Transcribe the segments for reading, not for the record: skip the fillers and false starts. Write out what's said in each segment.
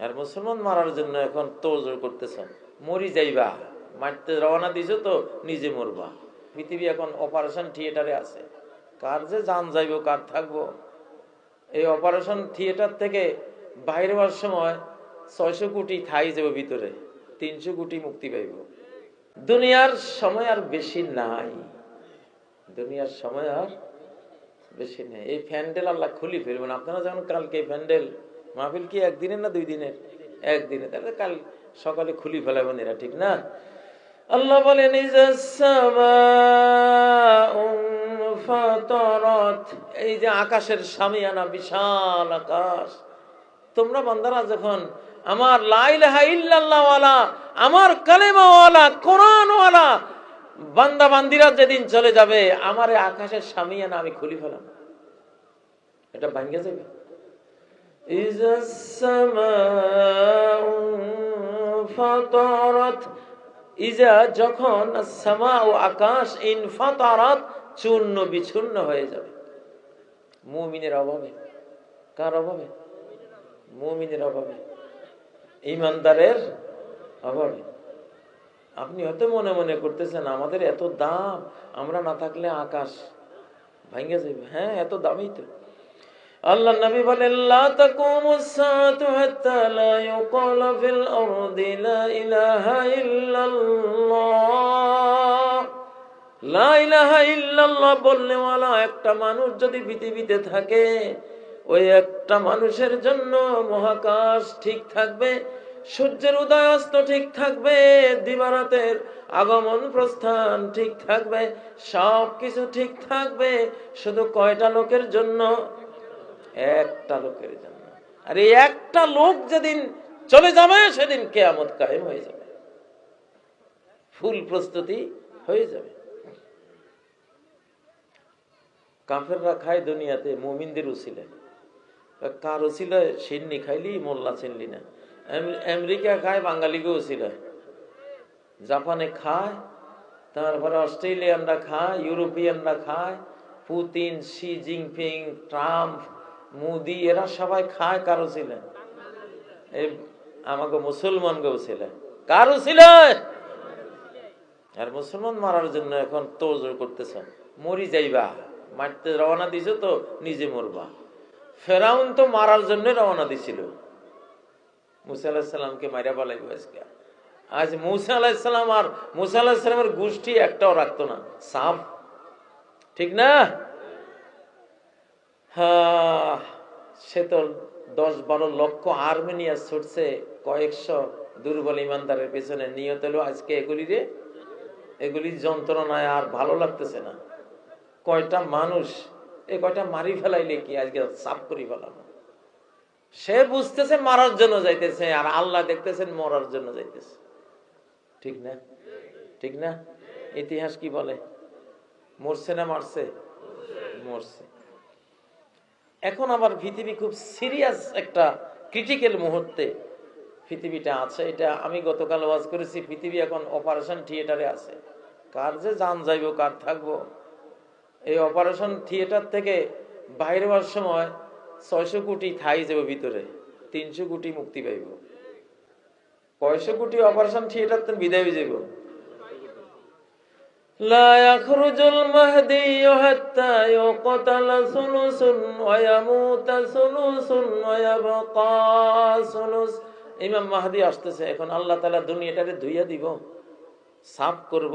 আর মুসলমান মারার জন্য এখন তোড়জোড় করতেছ, মরি যাইবা, মারতে রওনা দিছো তো নিজে মরবা। পৃথিবী এখন অপারেশন থিয়েটারে আছে, কার যে জান যাইব কার থাকবো। এই অপারেশন থিয়েটার থেকে বাইরে হওয়ার সময় 600 কোটি থাই যাবে ভিতরে, 300 কোটি মুক্তি পাইব। দুনিয়ার সময় আর বেশি নাই, দুনিয়ার সময় আর বেশি নেই। এই প্যান্ডেল আল্লাহ খুলি ফেলবেন। আপনারা যেমন কালকে প্যান্ডেল মাহফিল কি একদিনের না 2 দিনের? একদিনে, তাহলে কাল সকালে খুলি ফেলাবেন এরা, ঠিক না? আল্লাহ বলেন এই যে আকাশের সামিয়ানা, বিশাল আকাশ, তোমরা বান্দারা যখন আমার লা ইলাহা ইল্লাল্লাহ ওয়ালা, আমার কালেমা ওয়ালা, কোরআন ওয়ালা বান্দা বান্দিরা যেদিন চলে যাবে, আমার আকাশের সামিয়ানা আমি খুলি ফেলাম, এটা ভাঙ্গে যাবে। ইযাস সামাউ ফাতারাত, ইজা যখন সামাউ আকাশ, ইনফাতারাত চূর্ণ বিচূর্ণ হয়ে যাবে। মুমিনের অভাবে, কার অভাবে? মুমিনের অভাবে, ঈমানদারের অভাবে। আপনি হয়তো মনে মনে করতেছেন আমাদের এত দাম, আমরা না থাকলে আকাশ ভাঙ্গে যাবে। হ্যাঁ, এত দামই তো। আল্লাহ নবী বলেন লা তাকুমুস সাআতু হাত্তা লা ইউকালা ফিল আরদি লা ইলাহা ইল্লাল্লাহ। লা ইলাহা ইল্লাল্লাহ বললে ওয়ালা একটা মানুষ যদি পৃথিবীতে থাকে, ওই একটা মানুষের জন্য মহাকাশ ঠিক থাকবে, সূর্যের উদয় অস্ত ঠিক থাকবে, দিবারাতের আগমন প্রস্থান ঠিক থাকবে, সবকিছু ঠিক থাকবে। শুধু কয়টা লোকের জন্য? একটা লোকের জন্য। আর এই একটা লোক যেদিন চলে যাবে, সেদিন কিয়ামত কায়েম হয়ে যাবে, ফুল প্রস্তুতি হয়ে যাবে। কাফেররা খায় দুনিয়াতে মুমিনদের উসিলায়, কার উসিলায়? সিন্নি খাইলি মোল্লা চিনলি না। আমেরিকা খায় বাঙালিকে উসিলায়, জাপানে খায়, তারপরে অস্ট্রেলিয়ানরা খায়, ইউরোপিয়ানরা খায়, Putin, Xi Jinping, Trump, Modi, এরা সবাই খায় কার উসিলায়? এই আমাকে মুসলমানকে উসিলায়, কার উসিলায়? আর মুসলমান মারার জন্য এখন তোড়জোড় করতেছ, মরি যাইবা, মারতে রওনা দিছো তো নিজে মরবা। ফেরাউন তো মারার জন্য রওনা দিছিল, মুসা আলাইহিস সালামকে মাইরা পালাইবো আজকে। আজ মুসা আলাইহিস সালাম আর মুসা আলাইহিস সালামের গোষ্ঠী একটাও রাখতো না, সাফ, ঠিক না? হ্যাঁ, সে তো 10-12 লক্ষ আর্মেনিয়া ছুটছে কয়েকশো দুর্বল ইমানদারের পেছনে, নিয়ত হলো আজকে এগুলির যন্ত্রণায় আর ভালো লাগতেছে না। কয়টা মানুষ, এ কয়টা মারি ফেলাইলে কি আজকে সাফ করি ফেলানো। সে বুঝতেছে মারার জন্য যাইতেছে, আর আল্লাহ দেখতেছেন মরার জন্য যাইতেছে, ঠিক না? ঠিক না? ইতিহাস কি বলে? মরছে না মারছে? মরছে। এখন আবার পৃথিবী খুব সিরিয়াস একটা ক্রিটিক্যাল মুহূর্তে পৃথিবীটা আছে। এটা আমি গতকাল ওয়াজ করেছি, পৃথিবী এখন অপারেশন থিয়েটারে আছে, কার যে জান যাইব কার থাকবো। এই অপারেশন থিয়েটার থেকে বাইরে হওয়ার সময় 600 কোটি থাই যাবে ভিতরে, 300 কোটি মুক্তি পাইব। 600 কোটি অপারেশন থিয়েটার তো বিদায় হয়ে যাইব। লা ইয়াখরুজুল মাহদি হাত্তা ইউকতালা সুলুসুন ওয়া ইয়ামুতা সুলুসুন ওয়া ইয়াবকা সুলুস। ইমাম মাহদি আসতেছে, এখন আল্লাহ তাআলা দুনিয়াটারে ধুইয়া দিব, সাফ করব,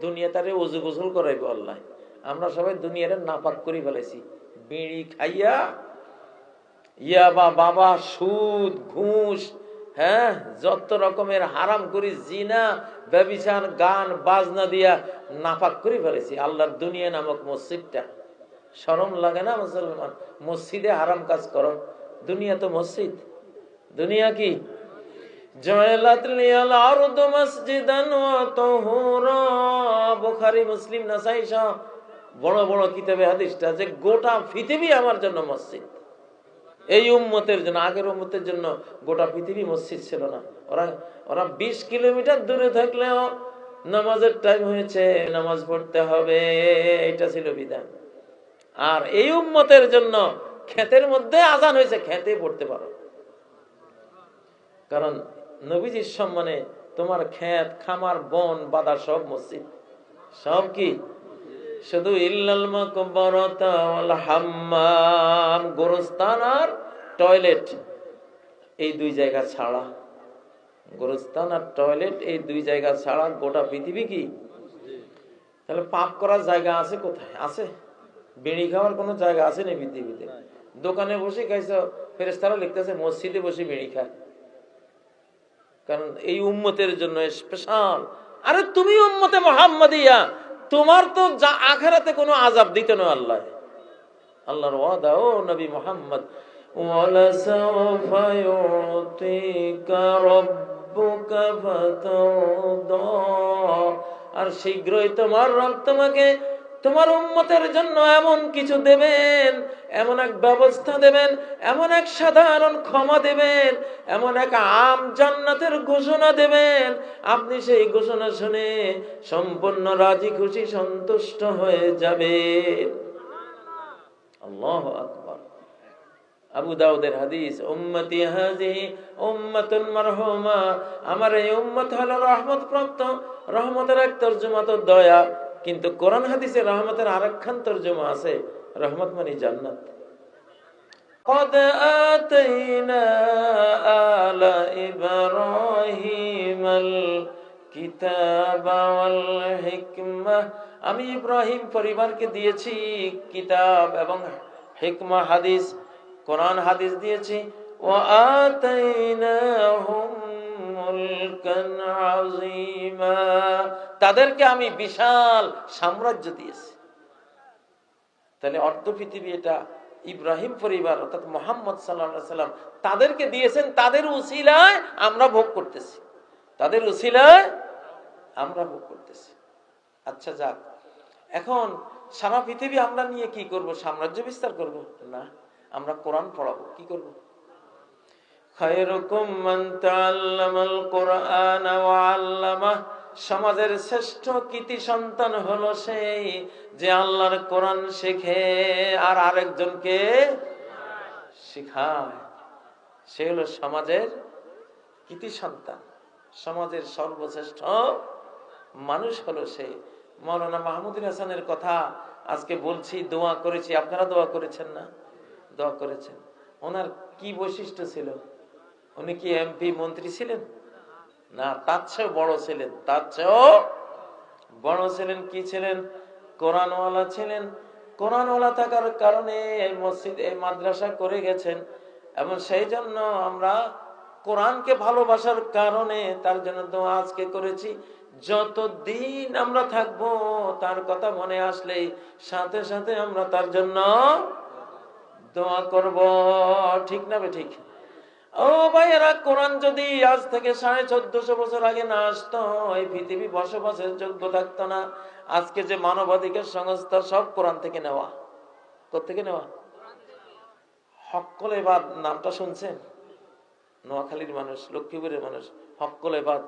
দুনিয়াটারে ওযু গোসল করাইবো আল্লাহ। আমরা সবাই দুনিয়ারে নাপাক করে ফেলেছি, বিড়ি খাইয়া, ইয়াবা, বাবা, সুদ, ঘুষ, হ্যাঁ, যত রকমের হারাম করি, জিনা, ব্যভিচার, গান বাজনা দিয়া নাপাক করে ফেলেছি আল্লাহর দুনিয়া নামক মসজিদটা। শরম লাগে না মুসলমান? মসজিদে হারাম কাজ করো, দুনিয়া তো মসজিদ। দুনিয়া কি? জয়লাত লিয়াল আরদু মসজিদান ওয়া তাহুরা। বুখারী, মুসলিম, নাসাই সহ বড় বড় কিতাবে হাদিসটা যে গোটা পৃথিবী আমার জন্য মসজিদ। এই উম্মতের জন্য, আগের উম্মতের জন্য গোটা পৃথিবী মসজিদ ছিল না। ওরা 20 কিলোমিটার দূরে থাকলেও নামাজের টাইম হয়েছে, নামাজ পড়তে হবে, এটা ছিল বিধান। আর এই উম্মতের জন্য ক্ষেতের মধ্যে আজান হয়েছে, খেতে পড়তে পারো। কারণ নবীজির সম্মানে তোমার ক্ষেত খামার বন বাদা সব মসজিদ, সব কি শুধু ইল্লাল মাকবারাতা ওয়াল হাম্মাম, গোরস্থান আর টয়লেট, এই দুই জায়গা ছাড়া, গোরস্থান আর টয়লেট এই দুই জায়গা ছাড়া গোটা পৃথিবী কি? তাহলে পাপ করার জায়গা আছে কোথায়? আছে? বিড়ি খাওয়ার কোনো জায়গা আছে না পৃথিবীতে? দোকানে বসে খাইছো, ফেরেশতারা লিখতেছে মসজিদে বসে বিড়ি খায়, কারণ এই উম্মতের জন্য স্পেশাল। আরে তুমি উম্মতে মুহাম্মাদিয়া, তোমার তো আখিরাতে কোনো আযাব দিত না আল্লাহ। আল্লাহর ওয়াদা, ও নবী মুহাম্মদ, ওয়ালা সাওফা ইউতিকা রাব্বুকা ফাতারদা, আর শীঘ্রই তোমার রব তোমাকে তোমার উম্মতের জন্য এমন কিছু দেবেন, এমন এক ব্যবস্থা দেবেন, এমন এক সাধারণ ক্ষমা দেবেন, এমন এক আম জান্নাতের ঘোষণা দেবেন, আপনি সেই ঘোষণা শুনে সম্পূর্ণ রাজি খুশি সন্তুষ্ট হয়ে যাবেন। আল্লাহু আকবার। আবু দাউদের হাদিস, উম্মতি হাযিহি উম্মাতুন মারহুমা, আমার এই উম্মত হলো রহমত প্রাপ্ত। রহমতের এক তরজমা তো দয়া, কিন্তু কোরআন হাদিসে রহমতের আরেকখান তরজমা আছে, রহমত মানে জান্নাত। قد آتينا آل إبراهيم الكتاب والحكمة, আমি ইব্রাহিম পরিবারকে দিয়েছি কিতাব এবং হিকমা, হাদিস, কোরআন হাদিস দিয়েছি। وآتيناهم ملكا عظيما, তাদেরকে আমি বিশাল সাম্রাজ্য দিয়েছি। তাহলে অর্ধ পৃথিবী এটা ইব্রাহিম পরিবার অর্থাৎ মুহাম্মদ সাল্লাল্লাহু আলাইহি সাল্লাম তাদেরকে দিয়েছেন, তাদের উসিলায় আমরা ভোগ করতেছি, তাদের উসিলায় আমরা ভোগ করতেছি। আচ্ছা যাক, এখন সারা পৃথিবী আমরা নিয়ে কি করব? সাম্রাজ্য বিস্তার করব না, আমরা কোরআন পড়াবো। কি করব? খায়রুকুম মান তাআল্লামাল কুরআন ওয়া আল্লামাহ, সমাজের শ্রেষ্ঠ কৃতি সন্তান হলো সেই যে আল্লাহর কোরআন শেখে আর আরেকজনকে শিখায়, সে হলো সমাজের কৃতি সন্তান। সমাজের সর্বশ্রেষ্ঠ মানুষ হলো সে। মাওলানা মাহমুদুল হাসানের কথা আজকে বলছি, দোয়া করেছি, আপনারা দোয়া করেছেন না? দোয়া করেছেন। ওনার কি বৈশিষ্ট্য ছিল? উনি কি এমপি মন্ত্রী ছিলেন? না, তার চেয়েও বড় ছিলেন, তার চেয়েও বড় ছিলেন। কি ছিলেন? কোরআনওয়ালা ছিলেন। কোরআনওয়ালা থাকার কারণে মসজিদ এই মাদ্রাসা করে গেছেন, এবং সেই জন্য আমরা কোরআনকে ভালোবাসার কারণে তার জন্য দোয়া আজকে করেছি। যতদিন আমরা থাকবো তার কথা মনে আসলেই সাথে সাথে আমরা তার জন্য দোয়া করব। ঠিক না বে ঠিক? ও ভাইয়েরা, কোরআন যদি আজ থেকে 1450 বছর আগে না আসতো, এই পৃথিবী বসবাসের যোগ্য থাকতো না। আজকে যে মানবাধিকার সংস্থা সব কোরআন থেকে নেওয়া। কোত্থেকে নেওয়া? হক্কুল ইবাদ নামটা শুনছেন? নোয়াখালীর মানুষ, লক্ষ্মীপুরের মানুষ, হক্কুল ইবাদ,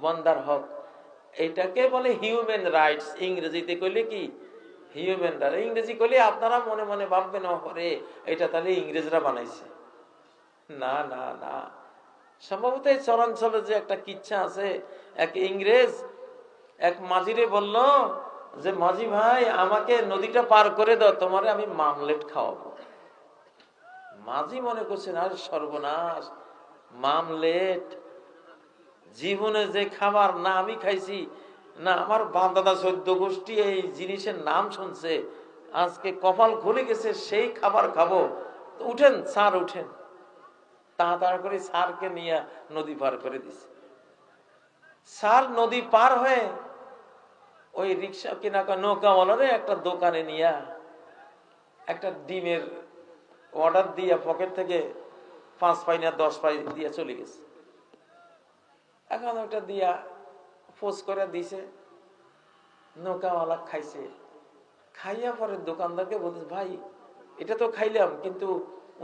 বান্দার হক, এটাকে বলে হিউম্যান রাইটস। ইংরেজিতে কইলে কি? Human right. ইংরেজি কইলে আপনারা মনে মনে ভাববেন, ওরে এটা তাহলে ইংরেজরা বানাইছে। না না না, সম্ভবত এই চরাঞ্চলে যে একটা কিচ্ছা আছে, এক ইংরেজ এক মাঝিরে বলল যে, মাঝি ভাই আমাকে নদীটা পার করে দাও, তোমারে আমি মামলেট খাওয়াবো। মাঝি মনে করছেন, আর সর্বনাশ, মামলেট জীবনে যে খাবার না আমি খাইছি, না আমার বাপ দাদা 14 গোষ্ঠী এই জিনিসের নাম শুনছে, আজকে কপাল খুলে গেছে, সেই খাবার খাবো। উঠেন স্যার, উঠেন। তাড়াতাড়ি করে স্যারকে নিয়ে নদী পার করে দিছে। স্যার নদী পার হয়ে ওই রিক্সা কিনা নৌকাওয়ালারে একটা দোকানে নিয়ে একটা ডিমের অর্ডার দিয়ে পকেট থেকে 5 পাই না 10 পাই দিয়ে চলে গেছে। এখন ওটা দিয়া পোস্ট করে দিছে, নৌকাওয়ালা খাইছে। খাইয়া পরে দোকানদারকে বলছে, ভাই এটা তো খাইলাম, কিন্তু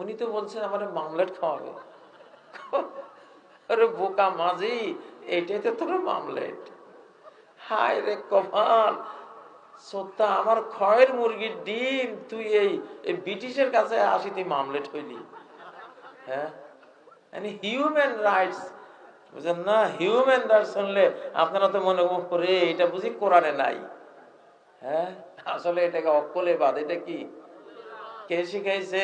উনি তো বলছেন আমার মামলেট খাওয়াবে। আরে বোকা মাঝি, এটাই তো তোর মামলেট। হায় রে কপাল, সত্যা আমার খয়ের মুরগির ডিম তুই এই ব্রিটিশের কাছে আসি তুই মামলেট হইলি। হ্যাঁ, হিউম্যান রাইটস, বুঝলেন না? হিউম্যান রাইটস শুনলে আপনারা তো মনে করে এটা বুঝি কোরআনে নাই। হ্যাঁ, আসলে এটাকে অক্কলে বাদ। এটা কি কে শিখাইছে?